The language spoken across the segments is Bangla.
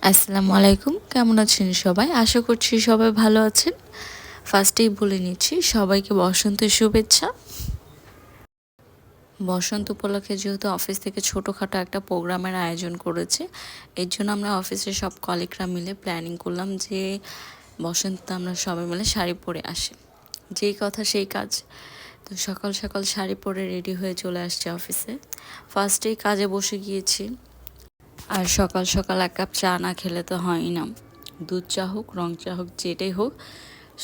আসসালামু আলাইকুম, কেমন আছেন সবাই? আশা করছি সবাই ভালো আছেন। ফার্স্টেই বলে নিচ্ছি সবাইকে বসন্তের শুভেচ্ছা। বসন্ত উপলক্ষে যেহেতু অফিস থেকে ছোটোখাটো একটা প্রোগ্রামের আয়োজন করেছে, এর জন্য আমরা অফিসের সব কলিগরা মিলে প্ল্যানিং করলাম যে বসন্তে আমরা সবাই মিলে শাড়ি পরে আসি। যেই কথা সেই কাজ। তো সকাল সকাল শাড়ি পরে রেডি হয়ে চলে আসছে অফিসে। ফার্স্টেই কাজে বসে গিয়েছি। আর সকাল সকাল এক কাপ চা না খেলে তো হয়ই না। দুধ চা হোক, রং চা হোক, যেটাই হোক,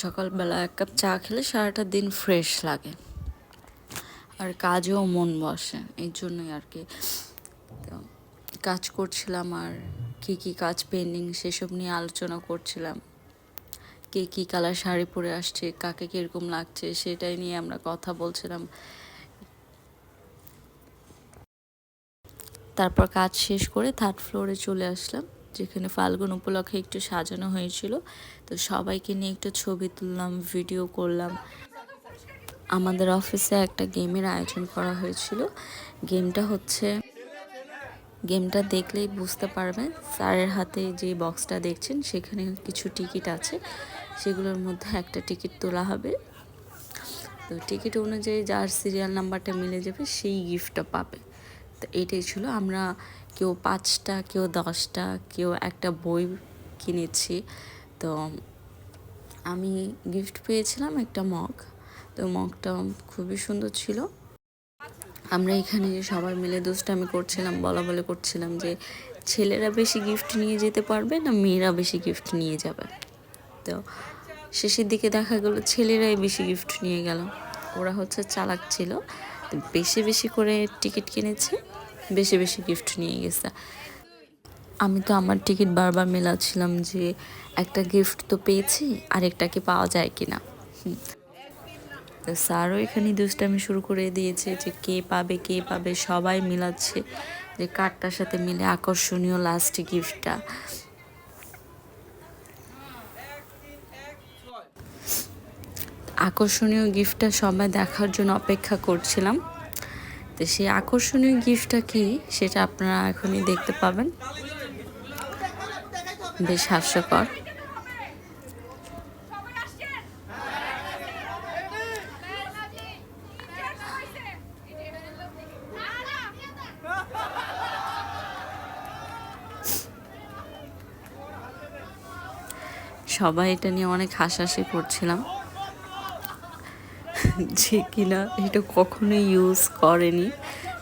সকালবেলা এক কাপ চা খেলে সারাটা দিন ফ্রেশ লাগে আর কাজেও মন বসে। এই জন্যই আর কি। তো কাজ করছিলাম আর কি কি কাজ পেন্ডিং সেসব নিয়ে আলোচনা করছিলাম। কে কী কালার শাড়ি পরে আসছে, কাকে কীরকম লাগছে সেটাই নিয়ে আমরা কথা বলছিলাম। তারপর কাজ শেষ করে থার্ড ফ্লোরে চলে আসলাম, যেখানে ফাল্গুন উপলক্ষে একটু সাজানো হয়েছিল। তো সবাইকে নিয়ে একটু ছবি তুললাম, ভিডিও করলাম। আমাদের অফিসে একটা গেমের আয়োজন করা হয়েছিল। গেমটা দেখলেই বুঝতে পারবেন। স্যারের হাতে যে বক্সটা দেখছেন সেখানে কিছু টিকিট আছে, সেগুলোর মধ্যে একটা টিকিট তোলা হবে। তো টিকিট অনুযায়ী যার সিরিয়াল নাম্বারটা মিলে যাবে সেই গিফটটা পাবে। তো এটাই ছিল। আমরা কেউ 5টা, কেউ 10টা, কেউ একটা বই কিনেছি। তো আমি গিফট পেয়েছিলাম একটা মগ। তো মগটা খুবই সুন্দর ছিল। আমরা এখানে সবাই মিলে দুষ্টামি করছিলাম, বলা করছিলাম যে ছেলেরা বেশি গিফট নিয়ে যেতে পারবে না মেয়েরা বেশি গিফট নিয়ে যাবে। তো শেষের দিকে দেখা গেল ছেলেরাই বেশি গিফট নিয়ে গেল। ওরা চালাক ছিল, তো বেশি বেশি করে টিকিট কিনেছে, বেশি বেশি গিফট নিয়ে গেছে। আমি তো আমার টিকিট বারবার মেলাচ্ছিলাম যে একটা গিফট তো পেয়েছি, আরেকটা কি পাওয়া যায় কিনা। তো স্যারও এখানে দুষ্টামি শুরু করে দিয়েছে যে কে পাবে সবাই মিলাচ্ছে যে কার্ডটার সাথে মিলে আকর্ষণীয় লাস্ট গিফটটা। আকর্ষণীয় গিফটটা সবাই দেখার জন্য অপেক্ষা করছিলাম। তো সেই আকর্ষণীয় গিফটটা কি সেটা আপনারা এখনই দেখতে পাবেন। বেশ হাস্যকর। সবাই এটা নিয়ে অনেক হাসাহাসি করছিলাম যে কিনা এটা কখনোই ইউজ করেনি।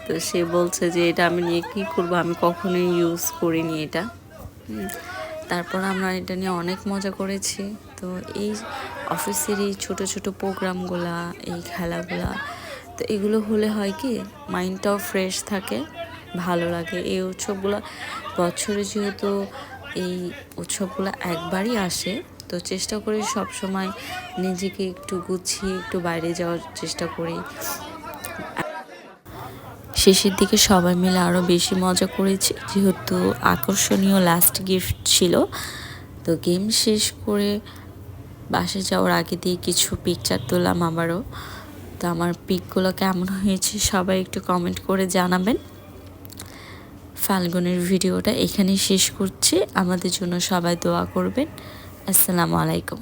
তো সে বলছে যে এটা আমি নিয়ে কী করবো, আমি কখনোই ইউজ করিনি এটা। তারপর আমরা এটা নিয়ে অনেক মজা করেছি। তো এই অফিসের এই ছোটো ছোটো প্রোগ্রামগুলা, এই খেলাগুলা, তো এগুলো হলে হয় কি মাইন্ডটাও ফ্রেশ থাকে, ভালো লাগে। এই উৎসবগুলো বছরে যেহেতু এই উৎসবগুলো একবারই আসে, তো চেষ্টা করি সব সময় নিজেকে একটু গুছিয়ে একটু বাইরে যাওয়ার চেষ্টা করি। শেষের দিকে সবাই মিলে আরও বেশি মজা করেছি, যেহেতু আকর্ষণীয় লাস্ট গিফট ছিল। তো গেম শেষ করে বাসে যাওয়ার আগে দিয়ে কিছু পিকচার তুললাম আবারও। তো আমার পিকগুলো কেমন হয়েছে সবাই একটু কমেন্ট করে জানাবেন। ফাল্গুনের ভিডিওটা এখানেই শেষ করছি। আমাদের জন্য সবাই দোয়া করবেন। আসসালামু আলাইকুম।